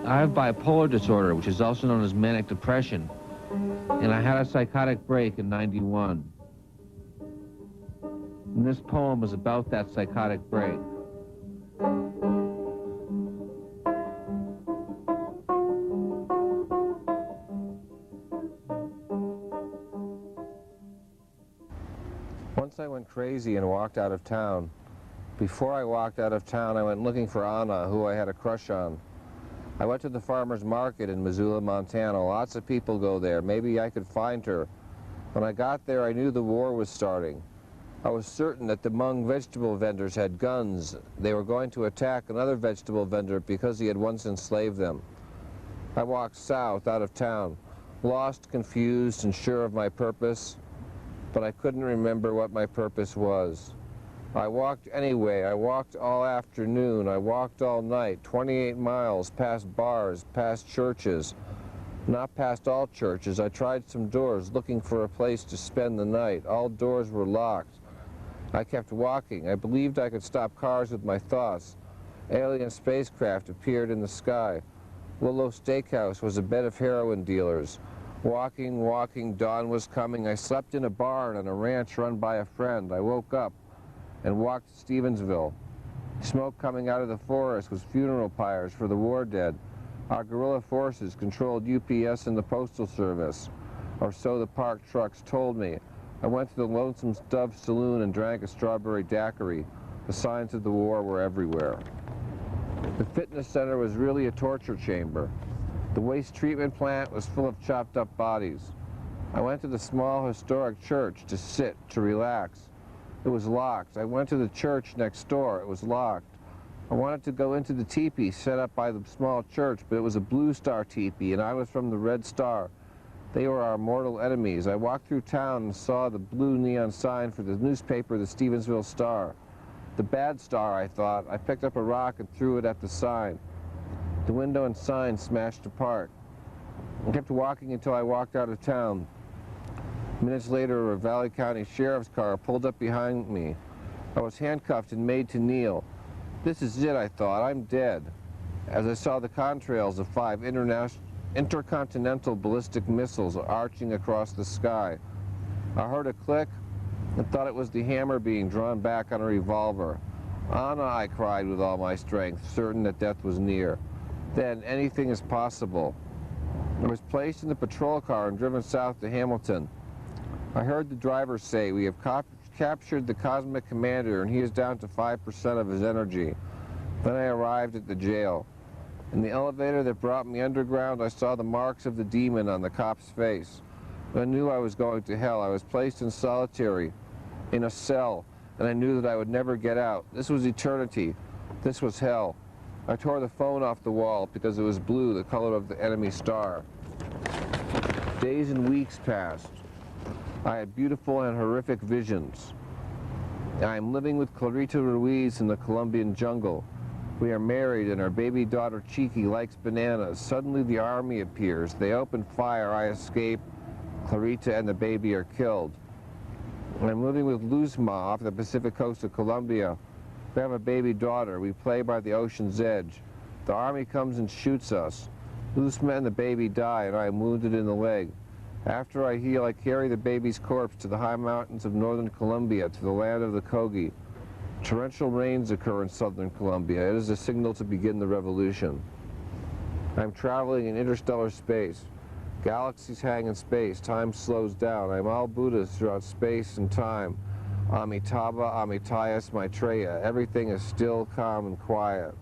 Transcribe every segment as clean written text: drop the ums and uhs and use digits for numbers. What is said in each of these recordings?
I have bipolar disorder, which is also known as Manic Depression, and I had a psychotic break in '91. And this poem is about that psychotic break. Once I went crazy and walked out of town. Before I walked out of town, I went looking for Anna, who I had a crush on. I went to the farmer's market in Missoula, Montana. Lots of people go there. Maybe I could find her. When I got there, I knew the war was starting. I was certain that the Hmong vegetable vendors had guns. They were going to attack another vegetable vendor because he had once enslaved them. I walked south, out of town, lost, confused, and sure of my purpose, but I couldn't remember what my purpose was. I walked anyway. I walked all afternoon. I walked all night, 28 miles, past bars, past churches. Not past all churches. I tried some doors, looking for a place to spend the night. All doors were locked. I kept walking. I believed I could stop cars with my thoughts. Alien spacecraft appeared in the sky. Willow Steakhouse was a bed of heroin dealers. Walking, walking, dawn was coming. I slept in a barn on a ranch run by a friend. I woke up and walked to Stevensville. Smoke coming out of the forest was funeral pyres for the war dead. Our guerrilla forces controlled UPS and the Postal Service, or so the parked trucks told me. I went to the Lonesome Dove Saloon and drank a strawberry daiquiri. The signs of the war were everywhere. The fitness center was really a torture chamber. The waste treatment plant was full of chopped up bodies. I went to the small historic church to sit, to relax. It was locked. I went to the church next door. It was locked. I wanted to go into the teepee set up by the small church, but it was a Blue Star teepee, and I was from the Red Star. They were our mortal enemies. I walked through town and saw the blue neon sign for the newspaper, the Stevensville Star. The bad star, I thought. I picked up a rock and threw it at the sign. The window and sign smashed apart. I kept walking until I walked out of town. Minutes later, a Valley County Sheriff's car pulled up behind me. I was handcuffed and made to kneel. This is it, I thought. I'm dead. As I saw the contrails of 5 intercontinental ballistic missiles arching across the sky, I heard a click and thought it was the hammer being drawn back on a revolver. Anna, I cried with all my strength, certain that death was near. Then anything is possible. I was placed in the patrol car and driven south to Hamilton. I heard the driver say, "We have captured the Cosmic Commander and he is down to 5% of his energy." Then I arrived at the jail. In the elevator that brought me underground, I saw the marks of the demon on the cop's face. I knew I was going to hell. I was placed in solitary, in a cell, and I knew that I would never get out. This was eternity. This was hell. I tore the phone off the wall because it was blue, the color of the enemy star. Days and weeks passed. I had beautiful and horrific visions. I am living with Clarita Ruiz in the Colombian jungle. We are married and our baby daughter Cheeky likes bananas. Suddenly the army appears. They open fire. I escape. Clarita and the baby are killed. I'm living with Luzma off the Pacific coast of Colombia. We have a baby daughter. We play by the ocean's edge. The army comes and shoots us. Luzma and the baby die and I am wounded in the leg. After I heal, I carry the baby's corpse to the high mountains of northern Colombia, to the land of the Kogi. Torrential rains occur in southern Colombia. It is a signal to begin the revolution. I'm traveling in interstellar space. Galaxies hang in space. Time slows down. I'm all Buddhas throughout space and time. Amitabha, Amitayas, Maitreya. Everything is still, calm, and quiet.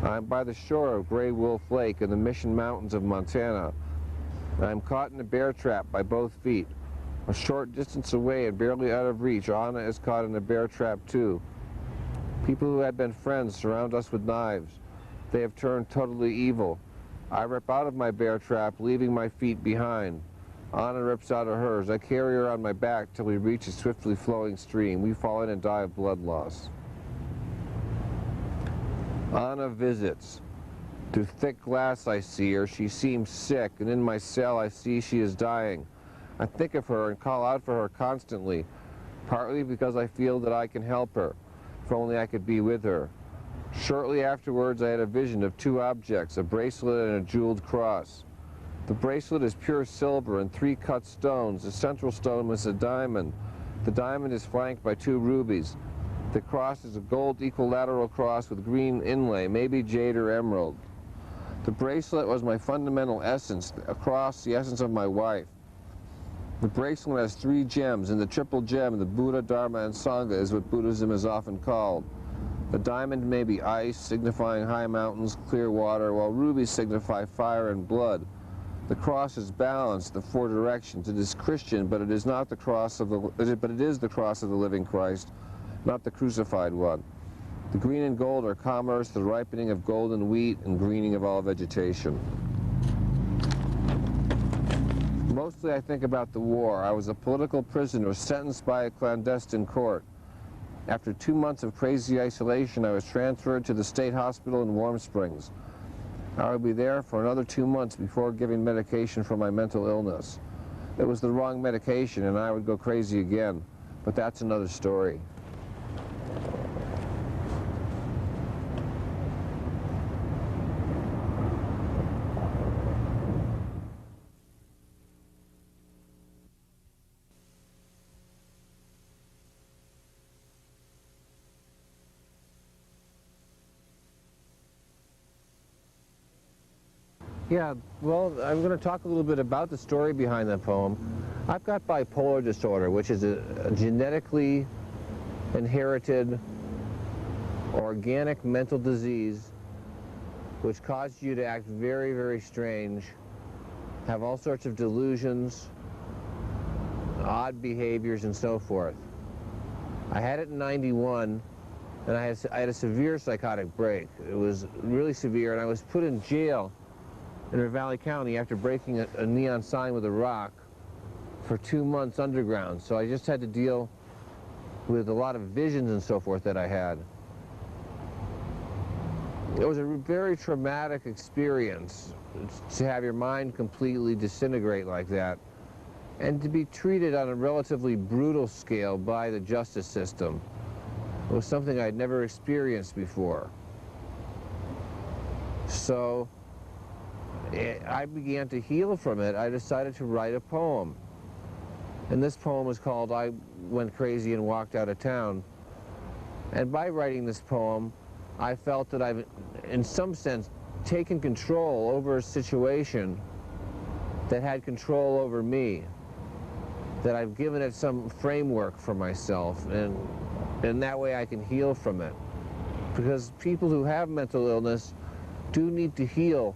I'm by the shore of Gray Wolf Lake in the Mission Mountains of Montana. I'm caught in a bear trap by both feet. A short distance away and barely out of reach, Anna is caught in a bear trap too. People who had been friends surround us with knives. They have turned totally evil. I rip out of my bear trap, leaving my feet behind. Anna rips out of hers. I carry her on my back till we reach a swiftly flowing stream. We fall in and die of blood loss. Anna visits. Through thick glass I see her. She seems sick, and in my cell I see she is dying. I think of her and call out for her constantly, partly because I feel that I can help her, if only I could be with her. Shortly afterwards, I had a vision of two objects, a bracelet and a jeweled cross. The bracelet is pure silver and 3 cut stones. The central stone was a diamond. The diamond is flanked by 2 rubies. The cross is a gold equilateral cross with green inlay, maybe jade or emerald. The bracelet was my fundamental essence, a cross the essence of my wife. The bracelet has 3 gems, and the triple gem, the Buddha, Dharma, and Sangha, is what Buddhism is often called. The diamond may be ice, signifying high mountains, clear water, while rubies signify fire and blood. The cross is balanced, the 4 directions. It is Christian, but it is not the cross of it is the cross of the living Christ, not the crucified one. The green and gold are commerce, the ripening of golden wheat, and greening of all vegetation. Mostly I think about the war. I was a political prisoner sentenced by a clandestine court. After 2 months of crazy isolation, I was transferred to the state hospital in Warm Springs. I would be there for another 2 months before giving medication for my mental illness. It was the wrong medication and I would go crazy again, but that's another story. Yeah, well, I'm going to talk a little bit about the story behind that poem. I've got bipolar disorder, which is a genetically inherited organic mental disease which causes you to act very, very strange, have all sorts of delusions, odd behaviors, and so forth. I had it in '91, and I had a severe psychotic break. It was really severe, and I was put in jail in Ravalli County after breaking a neon sign with a rock for 2 months underground. So I just had to deal with a lot of visions and so forth that I had. It was a very traumatic experience to have your mind completely disintegrate like that and to be treated on a relatively brutal scale by the justice system. It was something I'd never experienced before. So I began to heal from it. I decided to write a poem. And this poem is called I Went Crazy and Walked Out of Town. And by writing this poem, I felt that I've, in some sense, taken control over a situation that had control over me. That I've given it some framework for myself, and that way I can heal from it. Because people who have mental illness do need to heal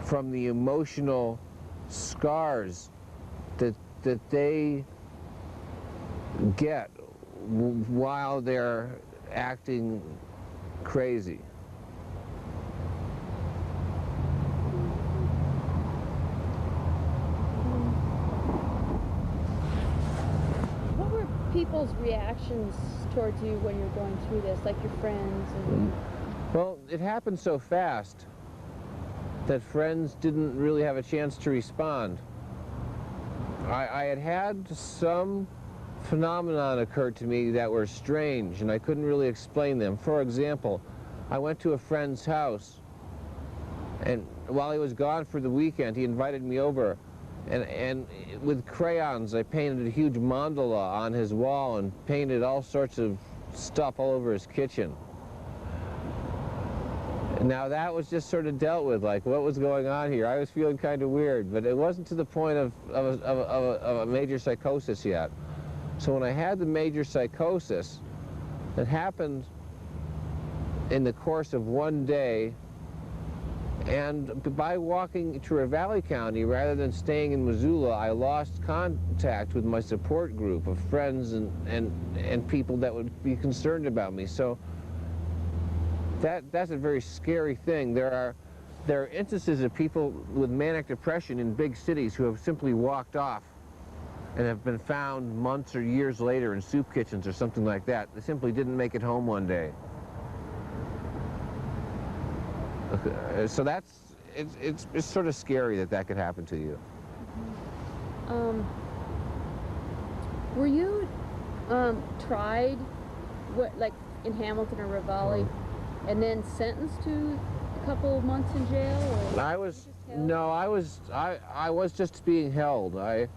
from the emotional scars that they get while they're acting crazy. What were people's reactions towards you when you're going through this, like your friends? And... Well, it happened so fast that friends didn't really have a chance to respond. I had some phenomenon occur to me that were strange, and I couldn't really explain them. For example, I went to a friend's house, and while he was gone for the weekend, he invited me over, and with crayons I painted a huge mandala on his wall and painted all sorts of stuff all over his kitchen. Now that was just sort of dealt with, like what was going on here. I was feeling kind of weird, but it wasn't to the point of a major psychosis yet. So when I had the major psychosis, it happened in the course of one day, and by walking to Ravalli County rather than staying in Missoula, I lost contact with my support group of friends and people that would be concerned about me. So that's a very scary thing. There are instances of people with manic depression in big cities who have simply walked off and have been found months or years later in soup kitchens or something like that. They simply didn't make it home one day. So it's sort of scary that could happen to you. Were you tried, like in Hamilton or Raleigh, and then sentenced to a couple of months in jail? Or I was just being held. I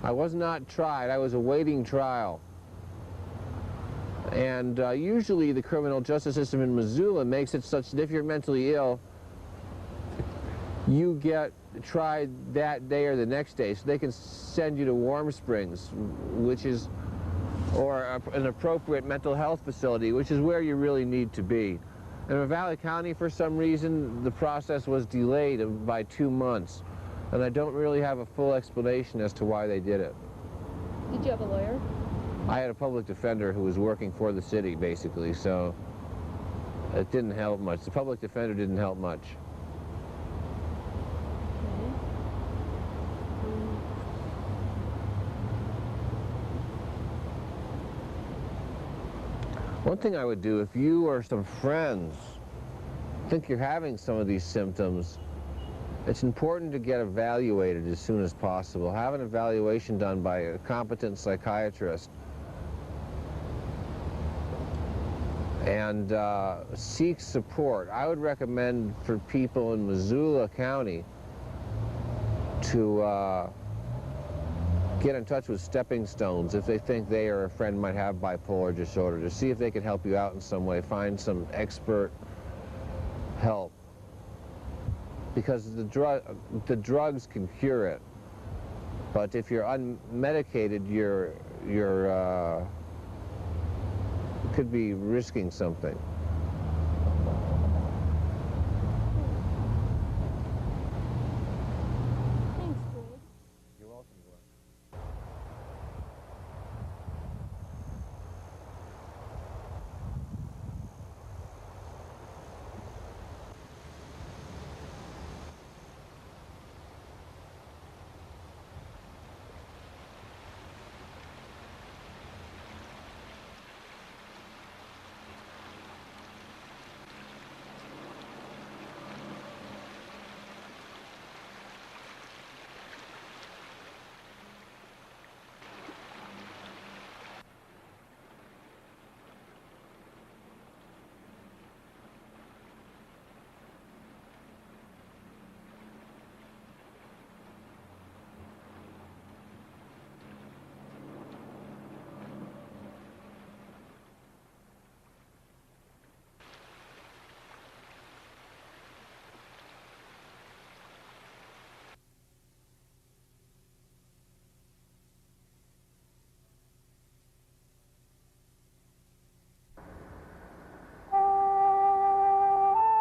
was not tried. I was awaiting trial. And usually the criminal justice system in Missoula makes it such that if you're mentally ill, you get tried that day or the next day, so they can send you to Warm Springs, which is, or an appropriate mental health facility, which is where you really need to be. And in Valley County, for some reason, the process was delayed by 2 months, and I don't really have a full explanation as to why they did it. Did you have a lawyer? I had a public defender who was working for the city, basically, so it didn't help much. The public defender didn't help much. One thing I would do, if you or some friends think you're having some of these symptoms, it's important to get evaluated as soon as possible. Have an evaluation done by a competent psychiatrist. And seek support. I would recommend for people in Missoula County to get in touch with Stepping Stones if they think they or a friend might have bipolar disorder, to see if they can help you out in some way, find some expert help. Because the drugs can cure it, but if you're unmedicated, you're could be risking something.